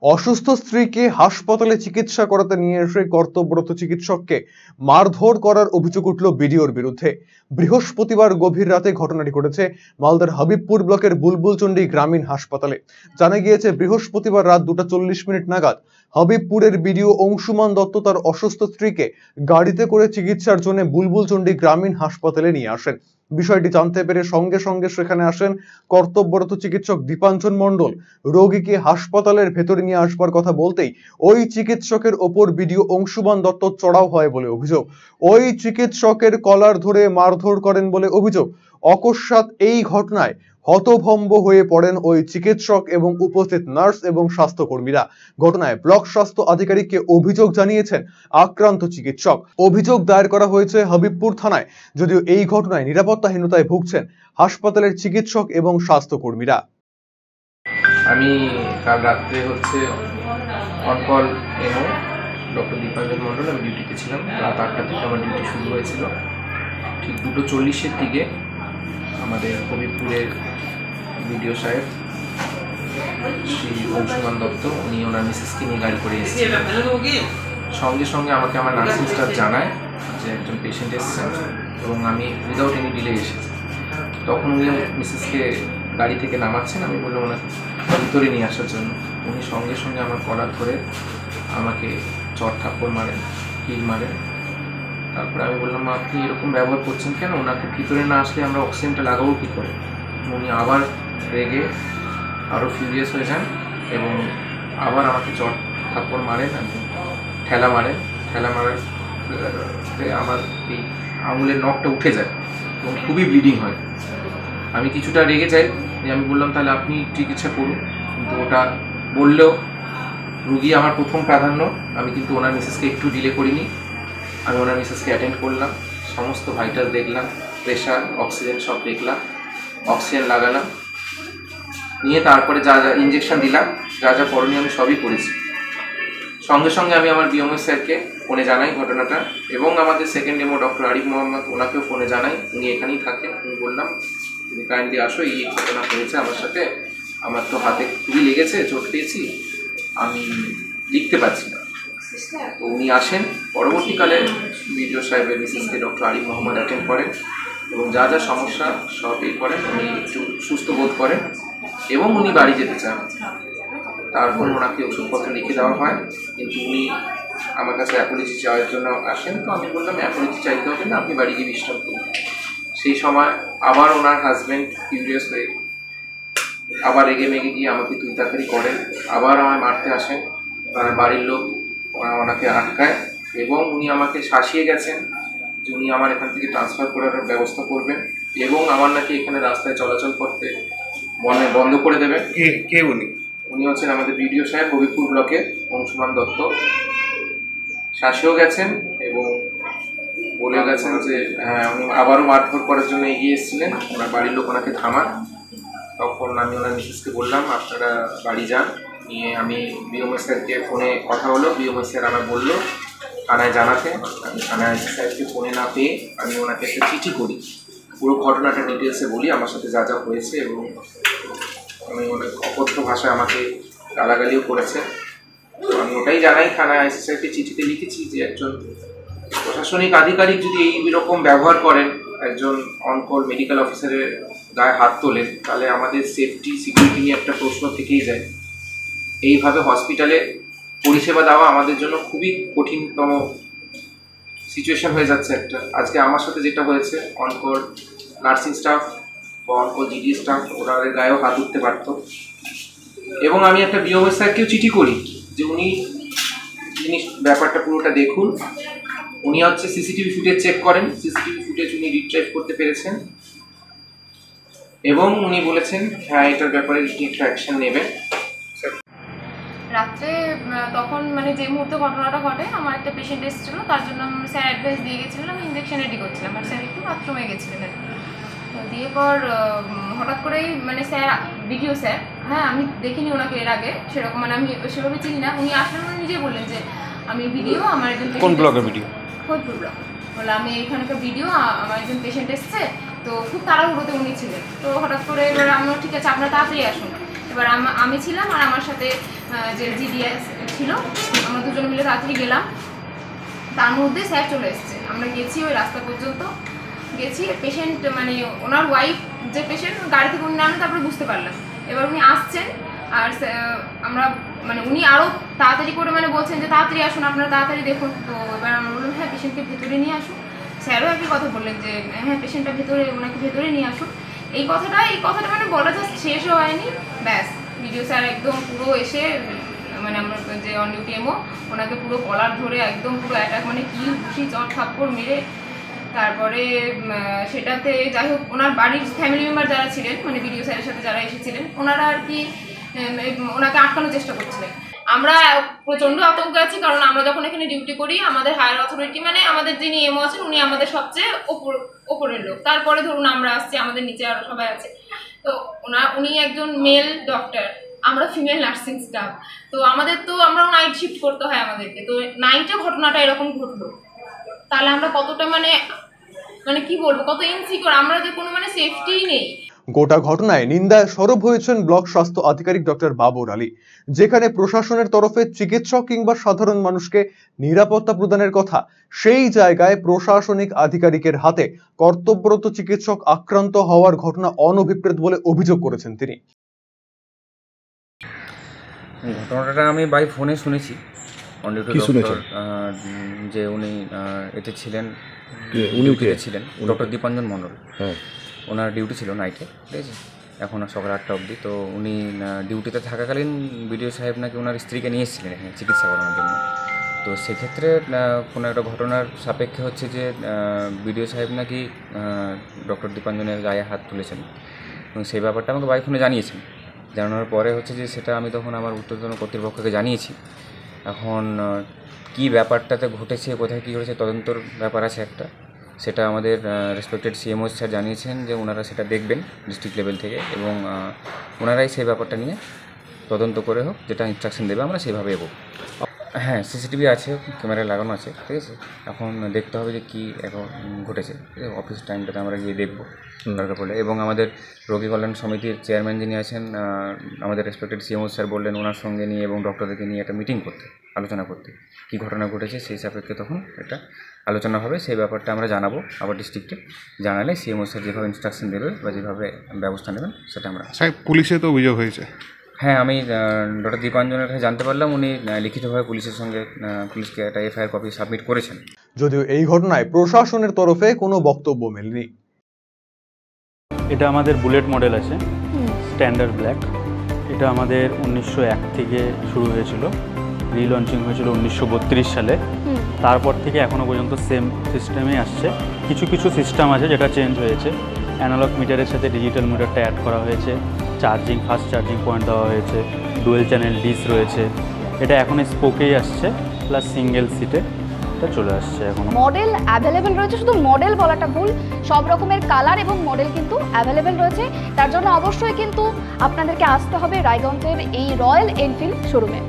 অসুস্থ স্ত্রীকে হাসপাতালে চিকিৎসা করাতে নিয়ে এসে কর্তব্যরত চিকিৎসককে মারধর করার অভিযোগ উঠল বিডিওর বিরুদ্ধে। বৃহস্পতিবার গভীর রাতে ঘটনাটি ঘটেছে মালদার হাবিবপুর ব্লকের বুলবুলচন্ডী গ্রামীণ হাসপাতালে। জানা গিয়েছে বৃহস্পতিবার রাত 2:40 নাগাদ হাবিবপুরের বিডিও অংশুমান দত্ত তার অসুস্থ স্ত্রীকে গাড়িতে করে চিকিৎসার জন্য বুলবুলচন্ডী গ্রামীণ হাসপাতালে নিয়ে আসেন। বিষয়টি জানতে পেরে সঙ্গে সঙ্গে সেখানে আসেন কর্তব্যরত চিকিৎসক দীপাঞ্জন মণ্ডল। রোগীকে হাসপাতালের ভেতরে নিয়ে আসবার কথা বলতেই ওই চিকিৎসকের ওপর বিডিও অংশুমান দত্ত চড়াও হয় বলে অভিযোগ। ওই চিকিৎসকের কলার ধরে মারধর করেন বলে অভিযোগ। অকস্মাৎ এই ঘটনায় হতভম্ব হয়ে পড়েন ওই চিকিৎসক এবং উপস্থিত নার্স এবং স্বাস্থ্যকর্মীরা। ঘটনায় ব্লক স্বাস্থ্য আধিকারিককে অভিযোগ জানিয়েছেন আক্রান্ত চিকিৎসক। অভিযোগ দায়ের করা হয়েছে হাবিবপুর থানায়। যদিও এই ঘটনায় নিরাপত্তাহীনতায় ভুগছেন হাসপাতালের চিকিৎসক এবং স্বাস্থ্যকর্মীরা। আমি কাল রাত্রে অনকল এমও ডক্টর দীপাঞ্জন মণ্ডল, আমি ডিউটিতে ছিলাম। রাত 8টা থেকে আমার ডিউটি শুরু হয়েছিল। ঠিক 2:40 দিকে আমাদের হবিবপুরের বিডিও সাহেব শ্রী অংশুমান দত্ত উনি ওনার মিসেসকে নিয়ে গাড়ি করে এসেছিলেন। সঙ্গে সঙ্গে আমাকে আমার নার্সিং স্টাফ জানায় যে একজন পেশেন্ট এসেছেন এবং আমি উইদাউট এনি ডিলে এসেছি। তখন উনি মিসেসকে গাড়ি থেকে নামাচ্ছেন। আমি বললাম ওনাকে ভিতরে নিয়ে আসার জন্য। উনি সঙ্গে সঙ্গে আমার কলার ধরে আমাকে চড় থাপ্পড় মারেন, কিল মারেন। তারপরে আমি বললাম, আপনি এরকম ব্যবহার করছেন কেন? ওনাকে ভিতরে না আসলে আমরা অক্সিজেনটা লাগাবো কী করে? উনি আবার রেগে আরও ফিউরিয়াস হয়ে যান এবং আবার আমাকে চড় থাপ্পড় মারেন এবং ঠেলা মারেন। ঠেলা মারার আমার এই আঙুলের নখটা উঠে যায় এবং খুবই ব্লিডিং হয়। আমি কিছুটা রেগে যাই, আমি বললাম তাহলে আপনি চিকিৎসা করুন। কিন্তু ওটা বললেও রুগী আমার প্রথম প্রাধান্য। আমি কিন্তু ওনার মিসেসকে একটু ডিলে করিনি। আমি ওনার মিসেসকে অ্যাটেন্ড করলাম, সমস্ত ভাইটাল দেখলাম, প্রেশার, অক্সিজেন সব দেখলাম, অক্সিজেন লাগালাম, নিয়ে তারপরে যা যা ইঞ্জেকশন দিলাম, যা যা করণীয় আমি সবই করেছি। সঙ্গে সঙ্গে আমি আমার বিএমএস স্যারকে ফোনে জানাই ঘটনাটা এবং আমাদের সেকেন্ড এমও ডক্টর আরিফ মোহাম্মদ ওনাকেও ফোনে জানাই। উনি এখানেই থাকেন। আমি বললাম তুমি কাইন্ডলি আসো, এই ঘটনা হয়েছে আমার সাথে, আমার তো হাতে খুবই লেগেছে, চোট পেয়েছি, আমি লিখতে পারছি না। তো উনি আসেন। পরবর্তীকালে বিডিও সাহেবের মিসেসকে ডক্টর আরিফ মোহাম্মদ অ্যাটেন্ড করেন এবং যা যা সমস্যা সব এই করেন। উনি একটু সুস্থ বোধ করেন এবং উনি বাড়ি যেতে চান। তারপর ওনাকে ওষুধপত্র লিখে দেওয়া হয়, কিন্তু উনি আমার কাছে অ্যাপোলজি চাওয়ার জন্য আসেন। তো আমি বললাম অ্যাপোলজি চাইতে হবে না, আপনি বাড়ি গিয়ে বিশ্রাম করুন। সেই সময় আবার ওনার হাজব্যান্ড কিউরিয়াস হয়ে আবার রেগে মেগে গিয়ে আমাকে তুই তাড়াতাড়ি করেন, আবার আমায় মারতে আসেন। ওনার বাড়ির লোক ওনাকে আটকায় এবং উনি আমাকে শাসিয়ে গেছেন যে উনি আমার এখান থেকে ট্রান্সফার করার ব্যবস্থা করবেন এবং আমার নাকি এখানে রাস্তায় চলাচল করতে বন্ধ করে দেবেন। কে উনি? উনি হচ্ছেন আমাদের বিডিও সাহেব হবিবপুর ব্লকের অংশুমান দত্ত। শাসিয়েও গেছেন এবং বলেও গেছেন যে হ্যাঁ, উনি আবারও মারধর করার জন্য এগিয়ে এসেছিলেন। ওনার বাড়ির লোক ওনাকে থামান। তখন আমি ওনার মিসেসকে বললাম আপনারা বাড়ি যান। নিয়ে আমি বিএমএস স্যারকে ফোনে কথা হলো। বিএমএস স্যার আমার বললো থানায় জানাতে। আমি থানায় স্যারকে ফোনে না পেয়ে আমি ওনাকে একটা চিঠি করি, পুরো ঘটনাটা ডিটেলসে বলি আমার সাথে যা যা হয়েছে এবং আমি অনেক অকথ্য ভাষায় আমাকে গালাগালিও করেছে। তো আমি ওটাই জানাই থানায় আইসি স্যারকে চিঠিতে লিখেছি যে একজন প্রশাসনিক আধিকারিক যদি এইরকম ব্যবহার করেন, একজন অনকল মেডিকেল অফিসারের গায়ে হাত তোলেন, তাহলে আমাদের সেফটি সিকিউরিটি নিয়ে একটা প্রশ্ন থেকেই যায়। এইভাবে হসপিটালে পরিষেবা দেওয়া আমাদের জন্য খুবই কঠিনতম সিচুয়েশন হয়ে যাচ্ছে একটা। আজকে আমার সাথে যেটা হয়েছে, অনকল নার্সিং স্টাফ বা অনকল জিডি স্টাফ ওনাদের গায়েও হাত উঠতে পারত। এবং আমি একটা বিএমএস স্যারকেও চিঠি করি যে উনি জিনিস ব্যাপারটা পুরোটা দেখুন। উনি হচ্ছে সিসিটিভি ফুটেজ চেক করেন, সিসিটিভি ফুটেজ উনি রিট্রাইভ করতে পেরেছেন এবং উনি বলেছেন হ্যাঁ এটার ব্যাপারে একটা অ্যাকশন নেবেন। রাত্রে তখন মানে যে মুহূর্তে ঘটনাটা ঘটে, আমার একটা পেশেন্ট এসেছিল, তার জন্য স্যার অ্যাডভাইস দিয়ে গেছিলেন, আমি ইঞ্জেকশন রেডি করছিলাম আর স্যার একটু বাথরুমে গেছিলেন। দিয়ে পর হঠাৎ করেই মানে স্যার, বিডিও স্যার, হ্যাঁ আমি দেখিনি ওনাকে এর আগে সেরকম, মানে আমি সেভাবে চিনি না। উনি আসলেন, উনি নিজেই বললেন যে আমি ভিডিও, আমার একজন কোন ব্লকের ভিডিও? ফরিদপুর ব্লক। বলে আমি এখানকার ভিডিও, আমার একজন পেশেন্ট এসছে, তো খুব তাড়াহুড়োতে উনি ছিলেন। তো হঠাৎ করে এবার আমিও ঠিক আছে আপনারা তাড়াতাড়ি আসুন। এবার আমি ছিলাম আর আমার সাথে যে জিডিএস ছিল, আমরা দুজনে মিলে তাড়াতাড়ি গেলাম। তার মধ্যে স্যার চলে এসছে, আমরা গেছি ওই রাস্তা পর্যন্ত গেছি। পেশেন্ট মানে ওনার ওয়াইফ যে পেশেন্ট গাড়ি থেকে উনি নামে, তারপরে বুঝতে পারলাম এবার উনি আসছেন। আর আমরা মানে উনি আরও তাড়াতাড়ি করে মানে বলছেন যে তাড়াতাড়ি আসুন, আপনারা তাড়াতাড়ি দেখুন। তো এবার আমরা বললাম হ্যাঁ পেশেন্টকে ভেতরে নিয়ে আসুন। স্যারও একই কথা বললেন যে হ্যাঁ পেশেন্টটা ভেতরে, ওনাকে ভেতরে নিয়ে আসুন। এই কথাটা মানে বলা জাস্ট শেষও হয়নি, ব্যাস ভিডিও স্যার একদম পুরো এসে মানে আমরা যে অন ডিউটি এমও ওনাকে পুরো কলার ধরে একদম পুরো অ্যাটাক মানে কি ঘুষি চট থাপ্পড় মেরে, তারপরে সেটাতে যাই হোক ওনার বাড়ির ফ্যামিলি মেম্বার যারা ছিলেন মানে ভিডিও স্যারের সাথে যারা এসেছিলেন ওনারা আর কি ওনাকে আটকানোর চেষ্টা করছিলেন। আমরা প্রচণ্ড আতঙ্কে আছি, কারণ আমরা যখন এখানে ডিউটি করি আমাদের হায়ার অথরিটি মানে আমাদের যিনি এমও আছেন উনি আমাদের সবচেয়ে ওপরের লোক, তারপরে ধরুন আমরা আসছি, আমাদের নিচে আরও সবাই আছে। তো উনি একজন মেল ডক্টর, আমরা ফিমেল নার্সিং স্টাফ, তো আমরাও নাইট শিফট করতে হয় আমাদেরকে। তো নাইটে ঘটনাটা এরকম ঘটলো, তাহলে আমরা কতটা মানে কি বলবো, কত ইনসিকিউর, আমরা যে কোনো মানে সেফটিই নেই। গোটা ঘটনায় নিন্দায় সরব হয়েছেন ব্লক স্বাস্থ্য আধিকারিক ডক্টর বাবর আলী। যেখানে প্রশাসনের তরফে চিকিৎসক কিংবা সাধারণ মানুষকে নিরাপত্তা প্রদানের কথা, সেই জায়গায় প্রশাসনিক আধিকারিকের হাতে কর্তব্যরত চিকিৎসক আক্রান্ত হওয়ার ঘটনা অনভিপ্রেত বলে অভিযোগ করেছেন তিনি। ঘটনাটা আমি বাই ফোনে শুনেছি। অন ডিউটি ডক্টর যে উনি এতে ছিলেন, উনি ছিলেন ডক্টর দীপাঞ্জন মণ্ডল। ওনার ডিউটি ছিল নাইটে, ঠিক আছে, এখন সকাল 8টা অবধি। তো উনি ডিউটিতে থাকাকালীন বিডিও সাহেব নাকি ওনার স্ত্রীকে নিয়ে এসেছিলেন এখানে চিকিৎসা করানোর জন্য। তো সেক্ষেত্রে কোনো একটা ঘটনার সাপেক্ষে হচ্ছে যে বিডিও সাহেব নাকি ডক্টর দীপাঞ্জনের গায়ে হাত তুলেছেন এবং সেই ব্যাপারটা আমাকে বাই ফোনে জানিয়েছেন। জানানোর পরে হচ্ছে যে সেটা আমি তখন আমার ঊর্ধ্বতন কর্তৃপক্ষকে জানিয়েছি। এখন কি ব্যাপারটাতে ঘটেছে, কোথায় কী ঘটেছে তদন্তর ব্যাপার আছে একটা, সেটা আমাদের রেসপেক্টেড সিএমও স্যার জানিয়েছেন যে ওনারা সেটা দেখবেন ডিস্ট্রিক্ট লেভেল থেকে এবং ওনারাই সেই ব্যাপারটা নিয়ে তদন্ত করে হোক, যেটা ইনস্ট্রাকশন দেবে আমরা সেভাবে এগোবো। হ্যাঁ, সিসিটিভি আছে, ক্যামেরায় লাগানো আছে, ঠিক আছে। এখন দেখতে হবে যে কী এখন ঘটেছে, অফিস টাইমটাতে আমরা গিয়ে দেখবো দরকার পড়লে। এবং আমাদের রোগী কল্যাণ সমিতির চেয়ারম্যান যিনি আছেন, আমাদের রেসপেক্টেড সিএমও স্যার বললেন ওনার সঙ্গে নিয়ে এবং ডক্টরদেরকে নিয়ে একটা মিটিং করতে, আলোচনা করতে, কী ঘটনা ঘটেছে সেই সাপেক্ষে তখন এটা আলোচনা হবে। সেই ব্যাপারটা আমরা জানাবো আবার ডিস্ট্রিক্টে, জানালে সিএমও স্যার যেভাবে ইনস্ট্রাকশন দেবে বা যেভাবে ব্যবস্থা নেবেন সেটা আমরা। সাহেব, পুলিশে তো অভিযোগ হয়েছে। হ্যাঁ, আমি ডক্টর দীপাঞ্জনের কাছে জানতে পারলাম উনি লিখিতভাবে পুলিশের সঙ্গে পুলিশকে একটা এফআইআর কপি সাবমিট করেছেন। যদিও এই ঘটনায় প্রশাসনের তরফে কোনো বক্তব্য মেলেনি। এটা আমাদের বুলেট মডেল আছে, স্ট্যান্ডার্ড ব্ল্যাক। এটা আমাদের 1901 থেকে শুরু হয়েছিল, রিলঞ্চিং হয়েছিল 1932 সালে। তারপর থেকে এখনও পর্যন্ত সেম সিস্টেমে আসছে। কিছু কিছু সিস্টেম আছে যেটা চেঞ্জ হয়েছে, অ্যানালগ মিটারের সাথে ডিজিটাল মিটারটা অ্যাড করা হয়েছে, চার্জিং ফাস্ট চার্জিং পয়েন্ট দেওয়া হয়েছে, ডুয়েল চ্যানেল ডিস রয়েছে। এটা এখন স্পোকেই আসছে, প্লাস সিঙ্গেল সিটে এটা চলে আসছে। এখন মডেল অ্যাভেলেবেল রয়েছে, শুধু মডেল বলাটা ভুল, সব রকমের কালার এবং মডেল কিন্তু অ্যাভেলেবেল রয়েছে। তার জন্য অবশ্যই কিন্তু আপনাদেরকে আসতে হবে রায়গঞ্জের এই রয়্যাল এনফিল্ড শোরুমে।